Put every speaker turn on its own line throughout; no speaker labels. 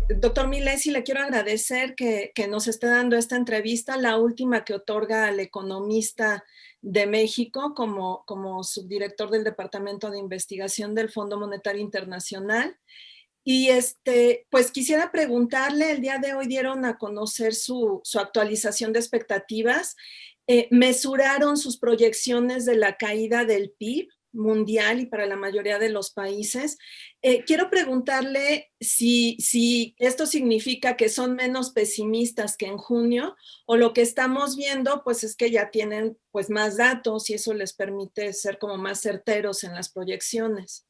doctor Milesi, le quiero agradecer que nos esté dando esta entrevista, la última que otorga al Economista de México como subdirector del Departamento de Investigación del Fondo Monetario Internacional. Y pues quisiera preguntarle, el día de hoy dieron a conocer su actualización de expectativas, mesuraron sus proyecciones de la caída del PIB mundial y para la mayoría de los países. Quiero preguntarle si esto significa que son menos pesimistas que en junio, o lo que estamos viendo pues es que ya tienen pues más datos y eso les permite ser como más certeros en las proyecciones.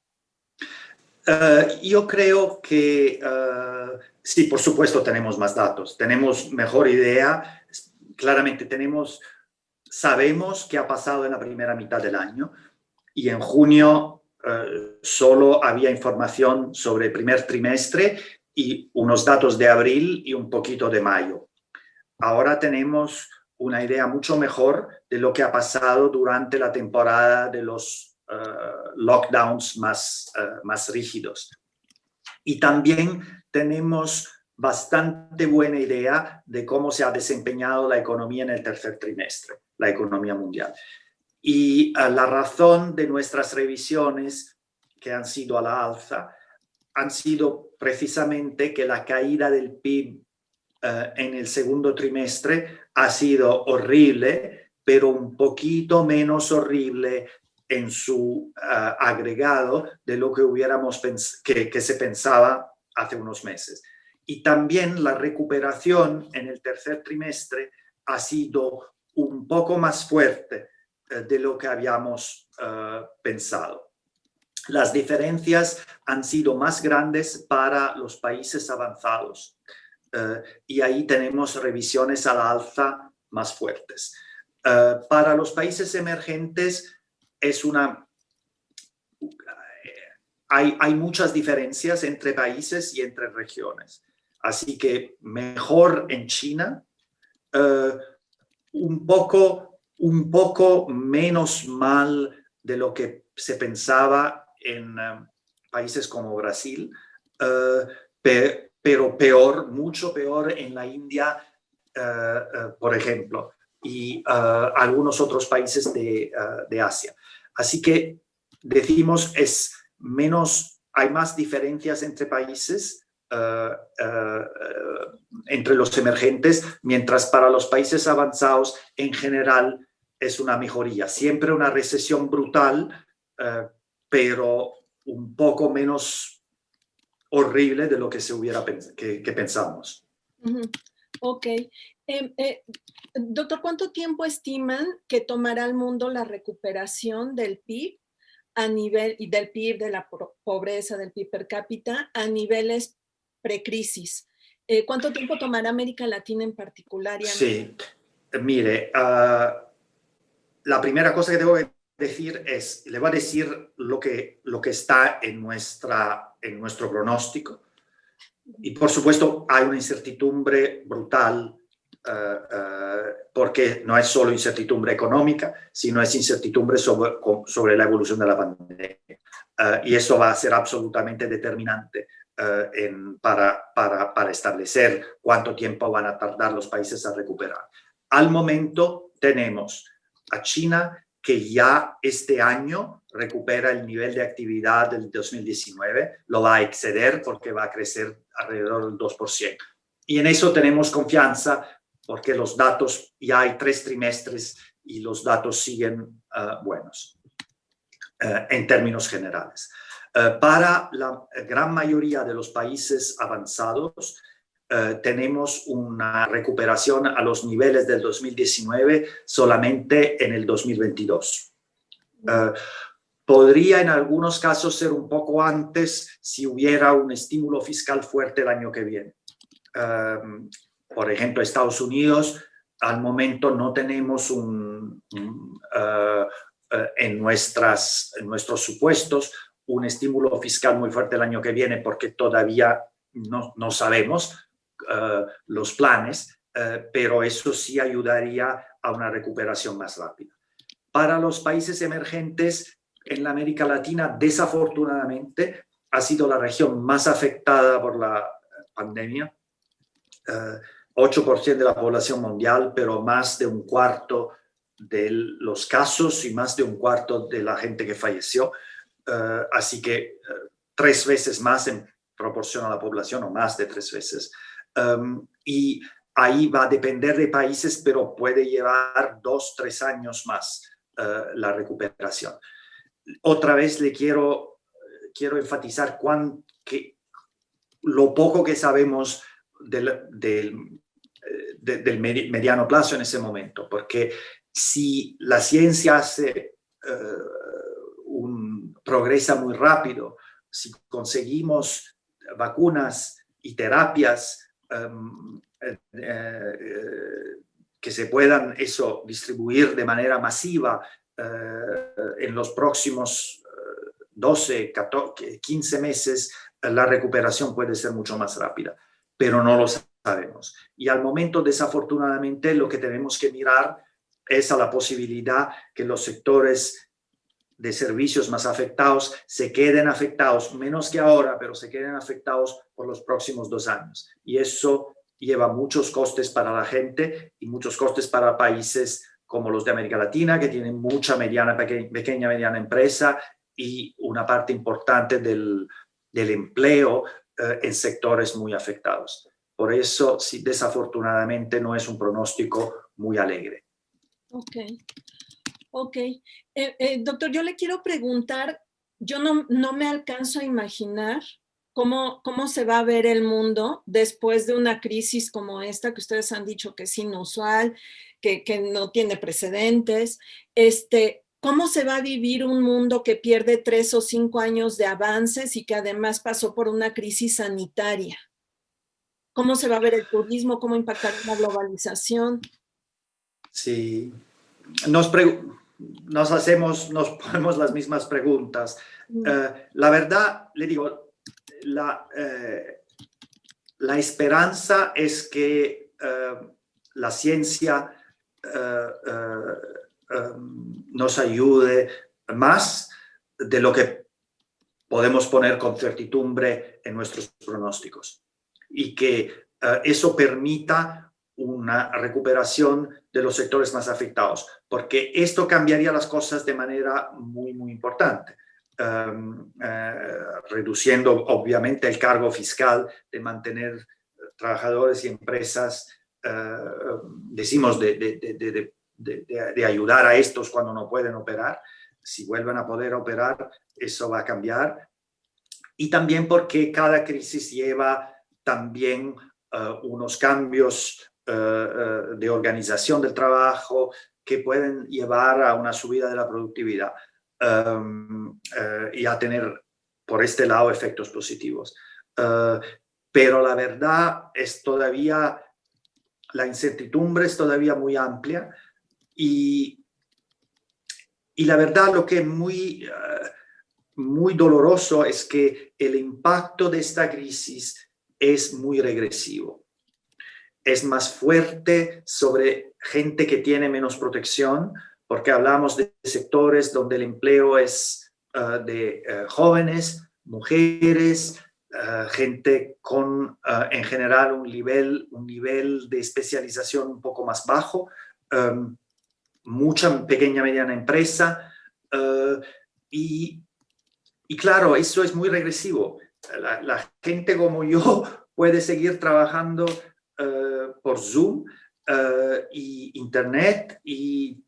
Yo creo que sí, por supuesto tenemos más datos, tenemos mejor idea, claramente sabemos qué ha pasado en la primera mitad del año y en junio solo había información sobre el primer trimestre y unos datos de abril y un poquito de mayo. Ahora tenemos una idea mucho mejor de lo que ha pasado durante la temporada de los lockdowns más rígidos. Y también tenemos bastante buena idea de cómo se ha desempeñado la economía en el tercer trimestre, la economía mundial. Y la razón de nuestras revisiones, que han sido a la alza, han sido precisamente que la caída del PIB en el segundo trimestre ha sido horrible, pero un poquito menos horrible en su agregado de lo que que se pensaba hace unos meses. Y también la recuperación en el tercer trimestre ha sido un poco más fuerte de lo que habíamos pensado. Las diferencias han sido más grandes para los países avanzados y ahí tenemos revisiones a la alza más fuertes. Para los países emergentes hay muchas diferencias entre países y entre regiones. Así que mejor en China, un poco menos mal de lo que se pensaba en países como Brasil, pero peor, mucho peor en la India, por ejemplo, y algunos otros países de Asia. Así que decimos hay más diferencias entre países, entre los emergentes, mientras para los países avanzados en general es una mejoría. Siempre una recesión brutal, pero un poco menos horrible de lo que que pensamos.
Ok. Doctor, ¿cuánto tiempo estiman que tomará al mundo la recuperación del PIB y del PIB, de la pobreza, del PIB per cápita a niveles precrisis? ¿Cuánto tiempo tomará América Latina en particular?
Sí, mire, la primera cosa que tengo que decir es, le voy a decir lo que está en nuestro pronóstico. Y por supuesto hay una incertidumbre brutal porque no es solo incertidumbre económica, sino es incertidumbre sobre la evolución de la pandemia. Y eso va a ser absolutamente determinante para establecer cuánto tiempo van a tardar los países a recuperar. Al momento tenemos a China, que ya este año recupera el nivel de actividad del 2019, lo va a exceder porque va a crecer alrededor del 2%. Y en eso tenemos confianza porque los datos, ya hay 3 trimestres y los datos siguen buenos en términos generales. Para la gran mayoría de los países avanzados, tenemos una recuperación a los niveles del 2019 solamente en el 2022. Podría en algunos casos ser un poco antes si hubiera un estímulo fiscal fuerte el año que viene. Por ejemplo, Estados Unidos, al momento no tenemos en nuestros supuestos un estímulo fiscal muy fuerte el año que viene porque todavía no sabemos los planes, pero eso sí ayudaría a una recuperación más rápida. Para los países emergentes en la América Latina, desafortunadamente, ha sido la región más afectada por la pandemia. 8% de la población mundial, pero más de un cuarto de los casos y más de un cuarto de la gente que falleció. Así que 3 veces más en proporción a la población, o más de 3 veces. Y ahí va a depender de países, pero puede llevar 2-3 años más la recuperación. Otra vez le quiero enfatizar lo poco que sabemos del mediano plazo en ese momento, porque si la ciencia progresa muy rápido, si conseguimos vacunas y terapias que se puedan distribuir de manera masiva en los próximos 12, 14, 15 meses, la recuperación puede ser mucho más rápida, pero no lo sabemos. Y al momento, desafortunadamente, lo que tenemos que mirar es a la posibilidad que los sectores de servicios más afectados se queden afectados, menos que ahora, pero se queden afectados por los próximos 2 años. Y eso lleva muchos costes para la gente y muchos costes para países como los de América Latina, que tienen mucha pequeña, mediana empresa y una parte importante del empleo en sectores muy afectados. Por eso, sí, desafortunadamente, no es un pronóstico muy alegre.
Ok. Doctor, yo le quiero preguntar, yo no me alcanzo a imaginar cómo se va a ver el mundo después de una crisis como esta, que ustedes han dicho que es inusual, que no tiene precedentes. ¿Cómo se va a vivir un mundo que pierde 3 o 5 años de avances y que además pasó por una crisis sanitaria? ¿Cómo se va a ver el turismo? ¿Cómo impactará la globalización?
Sí, nos ponemos las mismas preguntas. La verdad, le digo, la esperanza es que la ciencia nos ayude más de lo que podemos poner con certidumbre en nuestros pronósticos, y que eso permita una recuperación de los sectores más afectados, porque esto cambiaría las cosas de manera muy, muy importante, reduciendo obviamente el cargo fiscal de mantener trabajadores y empresas, decimos, de ayudar a estos cuando no pueden operar. Si vuelven a poder operar, eso va a cambiar. Y también porque cada crisis lleva también unos cambios de organización del trabajo que pueden llevar a una subida de la productividad y a tener por este lado efectos positivos. Pero la verdad es todavía, la incertidumbre es todavía muy amplia, y la verdad lo que es muy doloroso es que el impacto de esta crisis es muy regresivo. Es más fuerte sobre gente que tiene menos protección, porque hablamos de sectores donde el empleo es de jóvenes, mujeres, gente con en general un nivel de especialización un poco más bajo, mucha pequeña mediana empresa, y claro, eso es muy regresivo. La gente como yo puede seguir trabajando por Zoom y Internet y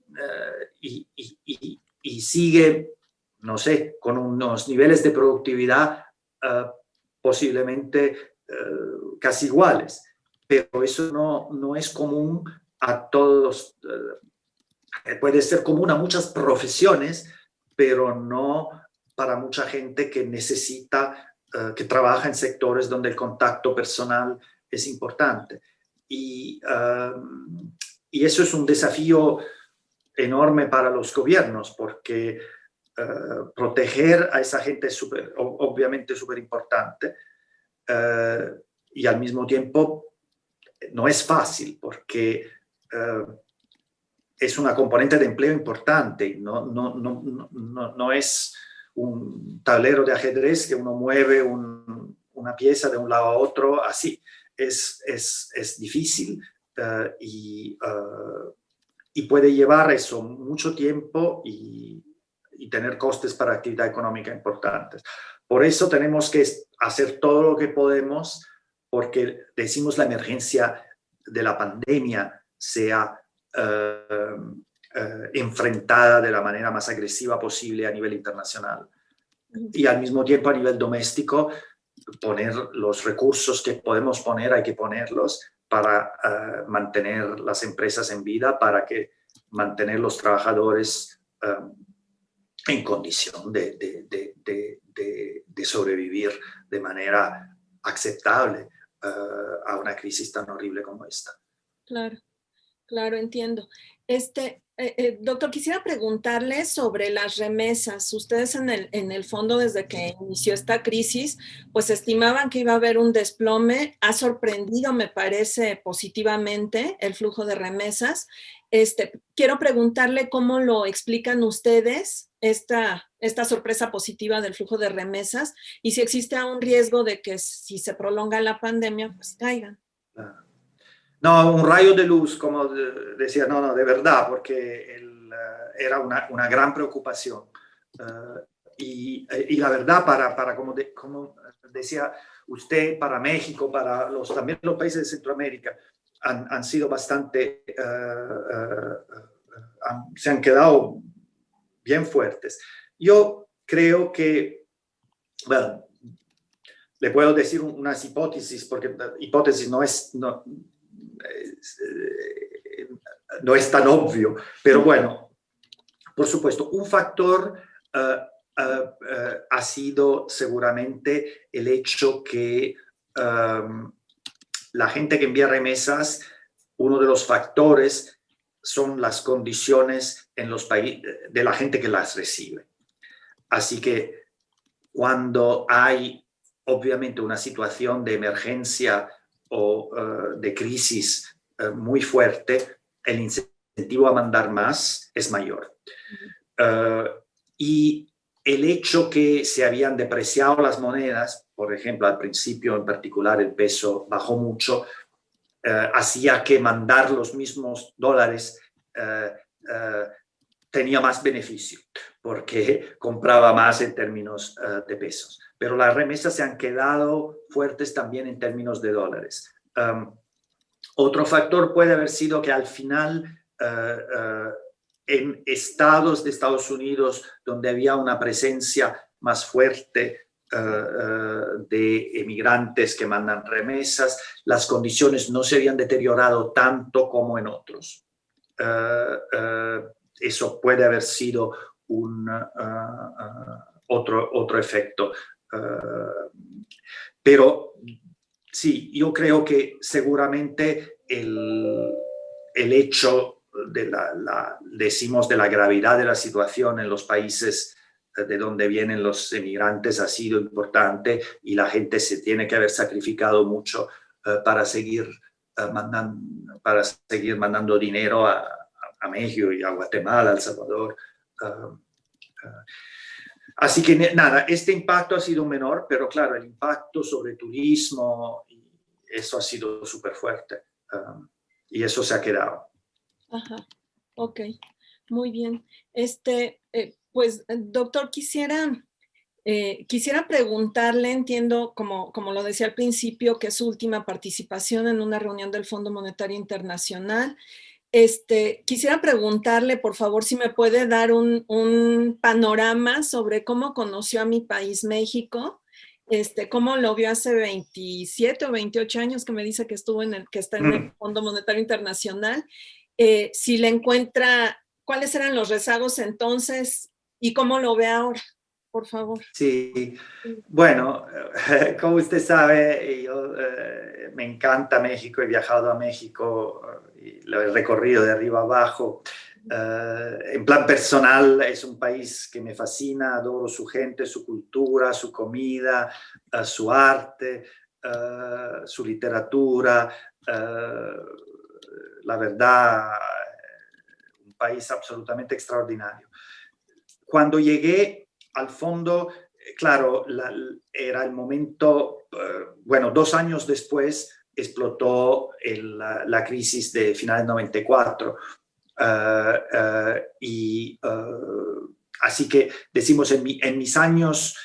sigue, no sé, con unos niveles de productividad posiblemente casi iguales. Pero eso no es común a todos. Puede ser común a muchas profesiones, pero no para mucha gente que necesita, que trabaja en sectores donde el contacto personal es importante. Y eso es un desafío enorme para los gobiernos, porque proteger a esa gente es obviamente súper importante, y al mismo tiempo no es fácil, porque es una componente de empleo importante. No es un tablero de ajedrez que uno mueve un una pieza de un lado a otro así. Es difícil y puede llevar eso mucho tiempo y tener costes para actividad económica importantes. Por eso tenemos que hacer todo lo que podemos, porque decimos la emergencia de la pandemia sea enfrentada de la manera más agresiva posible a nivel internacional. Y al mismo tiempo a nivel doméstico, poner los recursos que podemos poner, hay que ponerlos para mantener las empresas en vida, para que mantener los trabajadores en condición de sobrevivir de manera aceptable a una crisis tan horrible como esta.
Claro, claro, entiendo. Doctor, quisiera preguntarle sobre las remesas. Ustedes en el fondo, desde que inició esta crisis, pues estimaban que iba a haber un desplome. Ha sorprendido, me parece, positivamente el flujo de remesas. Quiero preguntarle cómo lo explican ustedes, esta sorpresa positiva del flujo de remesas, y si existe un riesgo de que si se prolonga la pandemia, pues caigan.
No, un rayo de luz, como decía, no, de verdad, porque era una gran preocupación. Y la verdad, como decía usted, para México, para también los países de Centroamérica, han sido bastante, se han quedado bien fuertes. Yo creo que, bueno, le puedo decir unas hipótesis, porque hipótesis no es tan obvio, pero bueno, por supuesto, un factor ha sido seguramente el hecho que la gente que envía remesas, uno de los factores son las condiciones en los países de la gente que las recibe. Así que cuando hay obviamente una situación de emergencia o de crisis muy fuerte, el incentivo a mandar más es mayor. Y el hecho que se habían depreciado las monedas, por ejemplo, al principio en particular el peso bajó mucho, hacía que mandar los mismos dólares tenía más beneficio, porque compraba más en términos de pesos. Pero las remesas se han quedado fuertes también en términos de dólares. Otro factor puede haber sido que al final en estados de Estados Unidos donde había una presencia más fuerte de emigrantes que mandan remesas, las condiciones no se habían deteriorado tanto como en otros. Eso puede haber sido otro efecto. Pero sí, yo creo que seguramente el hecho decimos, de la gravedad de la situación en los países de donde vienen los emigrantes ha sido importante y la gente se tiene que haber sacrificado mucho para seguir mandando dinero a México y a Guatemala, a El Salvador. Así que nada, este impacto ha sido menor, pero claro, el impacto sobre turismo, eso ha sido súper fuerte y eso se ha quedado.
Ajá, ok, muy bien. Pues, doctor, quisiera preguntarle, entiendo, como lo decía al principio, que es su última participación en una reunión del Fondo Monetario Internacional. Quisiera preguntarle, por favor, si me puede dar un panorama sobre cómo conoció a mi país, México, cómo lo vio hace 27 o 28 años que me dice que está en el Fondo Monetario Internacional, si le encuentra, cuáles eran los rezagos entonces y cómo lo ve ahora, por favor.
Sí, bueno, como usted sabe, yo me encanta México, he viajado a México y lo he recorrido de arriba abajo. En plan personal es un país que me fascina, adoro su gente, su cultura, su comida, su arte, su literatura. La verdad, un país absolutamente extraordinario. Cuando llegué al fondo, claro, era el momento, bueno, 2 años después explotó la crisis de finales 94. Así que decimos en mis años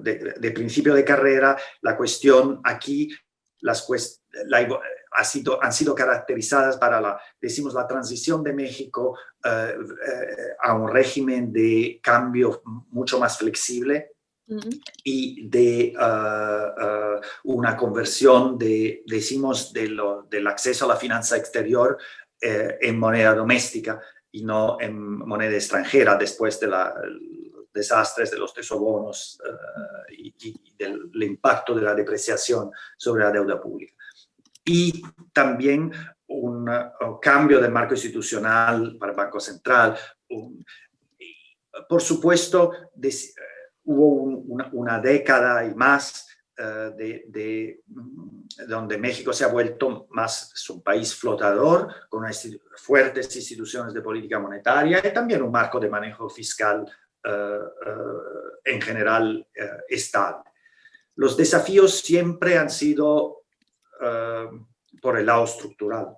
de principio de carrera, la cuestión aquí, han sido caracterizadas para decimos, la transición de México a un régimen de cambio mucho más flexible y de una conversión decimos, del acceso a la finanza exterior en moneda doméstica y no en moneda extranjera después de los desastres de los tesobonos y del impacto de la depreciación sobre la deuda pública. Y también un cambio del marco institucional para el Banco Central. Por supuesto, hubo una década y más donde México se ha vuelto más un país flotador, con fuertes instituciones de política monetaria y también un marco de manejo fiscal en general estable. Los desafíos siempre han sido por el lado estructural.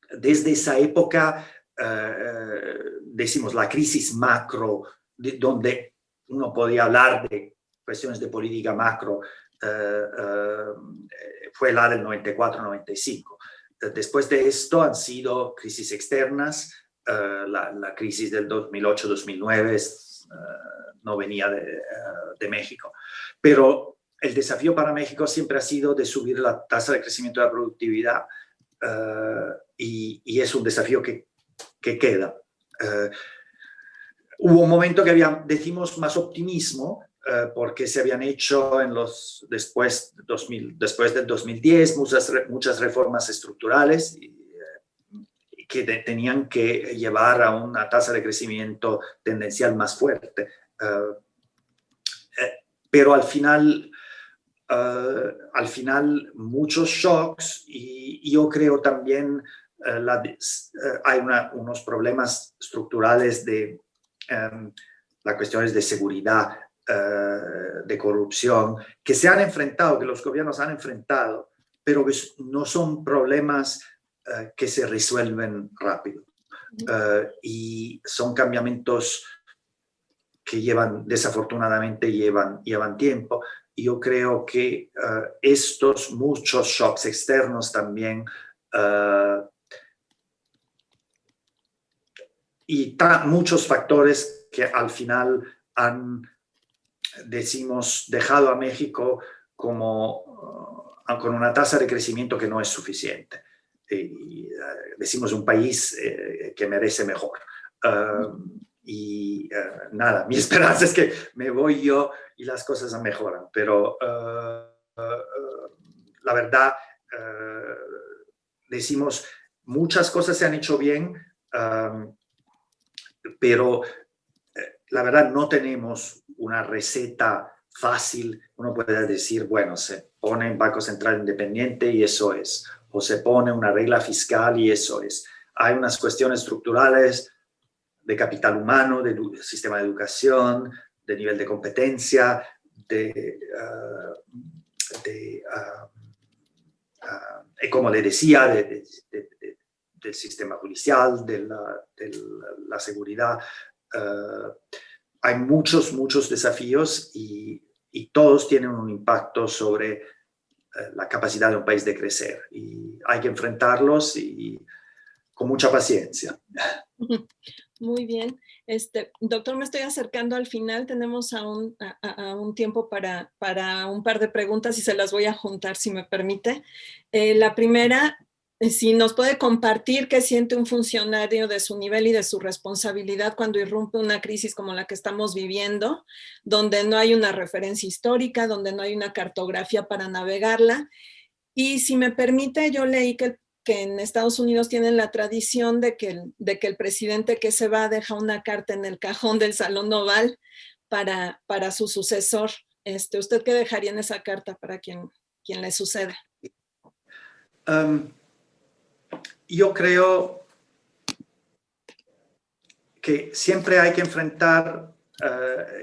Desde esa época, decimos, la crisis macro, donde uno podía hablar de cuestiones de política macro, fue la del 94-95. Después de esto han sido crisis externas, la crisis del 2008-2009 no venía de México, pero el desafío para México siempre ha sido de subir la tasa de crecimiento de la productividad y es un desafío que queda. Hubo un momento que había, decimos, más optimismo porque se habían hecho después del 2010 muchas reformas estructurales que tenían que llevar a una tasa de crecimiento tendencial más fuerte. Pero al final muchos shocks y yo creo también hay unos problemas estructurales de las cuestiones de seguridad, de corrupción, que se han enfrentado, que los gobiernos han enfrentado, pero que no son problemas que se resuelven rápido. Y son cambiamientos que desafortunadamente llevan tiempo. Y yo creo que estos muchos shocks externos también y muchos factores que al final han, decimos, dejado a México como con una tasa de crecimiento que no es suficiente. Decimos un país que merece mejor. Nada, mi esperanza es que me voy yo y las cosas mejoran, pero la verdad, decimos, muchas cosas se han hecho bien, pero la verdad no tenemos una receta fácil. Uno puede decir, bueno, se pone un Banco Central independiente y eso es, o se pone una regla fiscal y eso es. Hay unas cuestiones estructurales de capital humano, de sistema de educación, de nivel de competencia, como le decía, del sistema judicial, de la seguridad. Hay muchos desafíos y todos tienen un impacto sobre la capacidad de un país de crecer. Y hay que enfrentarlos y con mucha paciencia.
Muy bien. Doctor, me estoy acercando al final. Tenemos aún un tiempo para un par de preguntas y se las voy a juntar, si me permite. La primera, si nos puede compartir qué siente un funcionario de su nivel y de su responsabilidad cuando irrumpe una crisis como la que estamos viviendo, donde no hay una referencia histórica, donde no hay una cartografía para navegarla. Y si me permite, yo leí que en Estados Unidos tienen la tradición de que el presidente que se va deja una carta en el cajón del Salón Oval para su sucesor. ¿Usted qué dejaría en esa carta para quien le suceda?
Yo creo que siempre hay que enfrentar,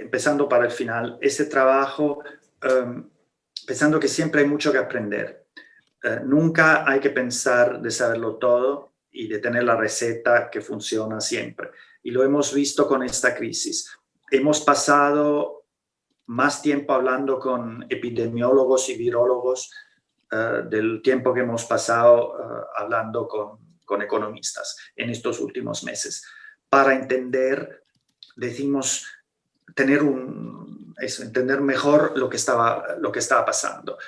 empezando para el final, ese trabajo, pensando que siempre hay mucho que aprender. Nunca hay que pensar de saberlo todo y de tener la receta que funciona siempre. Y lo hemos visto con esta crisis. Hemos pasado más tiempo hablando con epidemiólogos y virólogos del tiempo que hemos pasado hablando con economistas en estos últimos meses. Para entender, decimos, entender mejor lo que estaba pasando.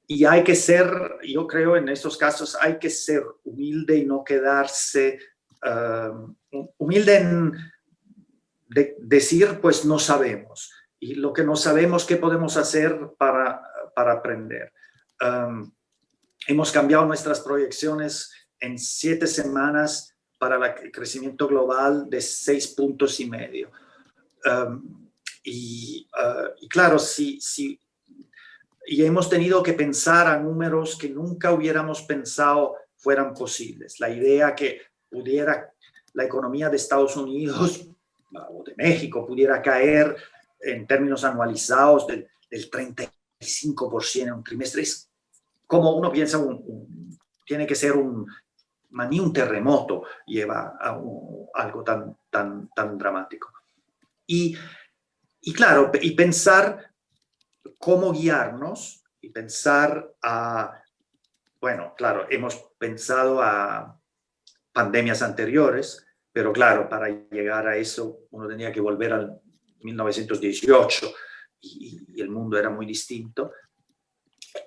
Y hay que ser, yo creo en estos casos, hay que ser humilde y no quedarse humilde en decir, pues no sabemos. Y lo que no sabemos, ¿qué podemos hacer para aprender? Hemos cambiado nuestras proyecciones en 7 semanas para el crecimiento global de 6,5 puntos. Y claro, y hemos tenido que pensar a números que nunca hubiéramos pensado fueran posibles. La idea que pudiera la economía de Estados Unidos o de México pudiera caer en términos anualizados del 35% en un trimestre. Es como uno piensa, tiene que ser ni un terremoto lleva a algo tan dramático. Y claro, y pensar cómo guiarnos y pensar bueno, claro, hemos pensado a pandemias anteriores, pero claro, para llegar a eso uno tenía que volver al 1918 y el mundo era muy distinto.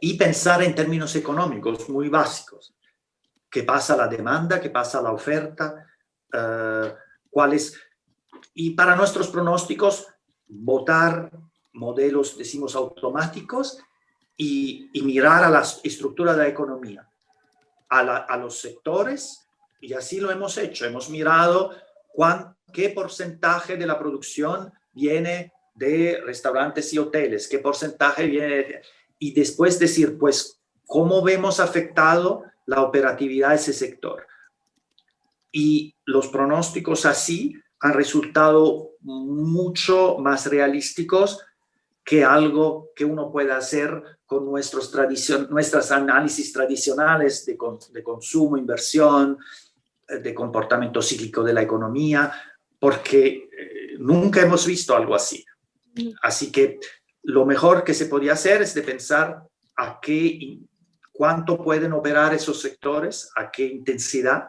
Y pensar en términos económicos muy básicos. ¿Qué pasa a la demanda? ¿Qué pasa a la oferta? Y para nuestros pronósticos, votar modelos, decimos, automáticos y mirar a la estructura de la economía, a los sectores, y así lo hemos hecho. Hemos mirado qué porcentaje de la producción viene de restaurantes y hoteles, qué porcentaje viene y después decir, pues, ¿cómo vemos afectado la operatividad de ese sector? Y los pronósticos así han resultado mucho más realísticos que algo que uno puede hacer con nuestros análisis tradicionales de consumo, inversión, de comportamiento cíclico de la economía, porque nunca hemos visto algo así. Así que lo mejor que se podía hacer es de pensar cuánto pueden operar esos sectores, a qué intensidad,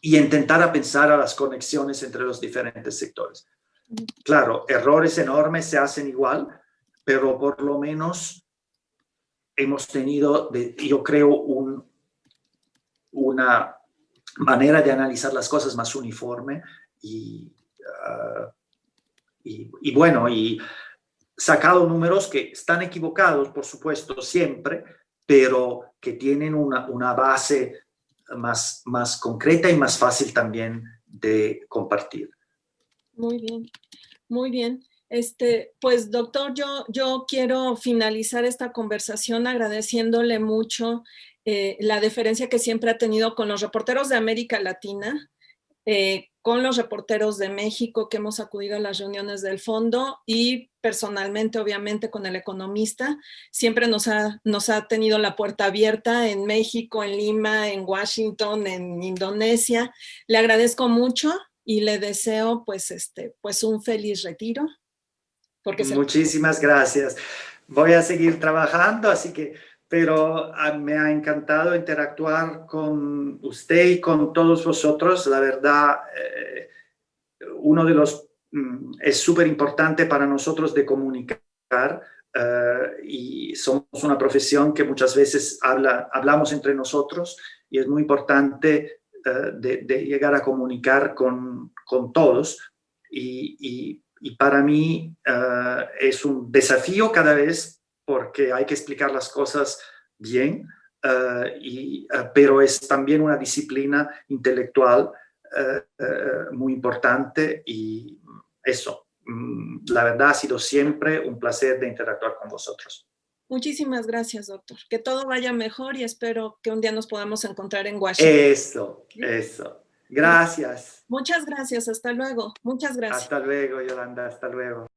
y intentar pensar a las conexiones entre los diferentes sectores. Claro, errores enormes se hacen igual, pero por lo menos hemos tenido, yo creo, una manera de analizar las cosas más uniforme y bueno, y sacado números que están equivocados, por supuesto, siempre, pero que tienen una base más concreta y más fácil también de compartir.
Muy bien, muy bien. Pues doctor, yo quiero finalizar esta conversación agradeciéndole mucho la deferencia que siempre ha tenido con los reporteros de América Latina, con los reporteros de México que hemos acudido a las reuniones del fondo y personalmente, obviamente, con el economista. Siempre nos ha tenido la puerta abierta en México, en Lima, en Washington, en Indonesia. Le agradezco mucho y le deseo pues un feliz retiro.
Muchísimas gracias. Voy a seguir trabajando, pero me ha encantado interactuar con usted y con todos vosotros. La verdad, es súper importante para nosotros de comunicar y somos una profesión que muchas veces hablamos entre nosotros y es muy importante de llegar a comunicar con todos y para mí es un desafío cada vez porque hay que explicar las cosas bien, pero es también una disciplina intelectual muy importante y eso, la verdad ha sido siempre un placer de interactuar con vosotros.
Muchísimas gracias, doctor. Que todo vaya mejor y espero que un día nos podamos encontrar en Washington.
Eso. Gracias.
Muchas gracias, hasta luego. Muchas gracias.
Hasta luego, Yolanda, hasta luego.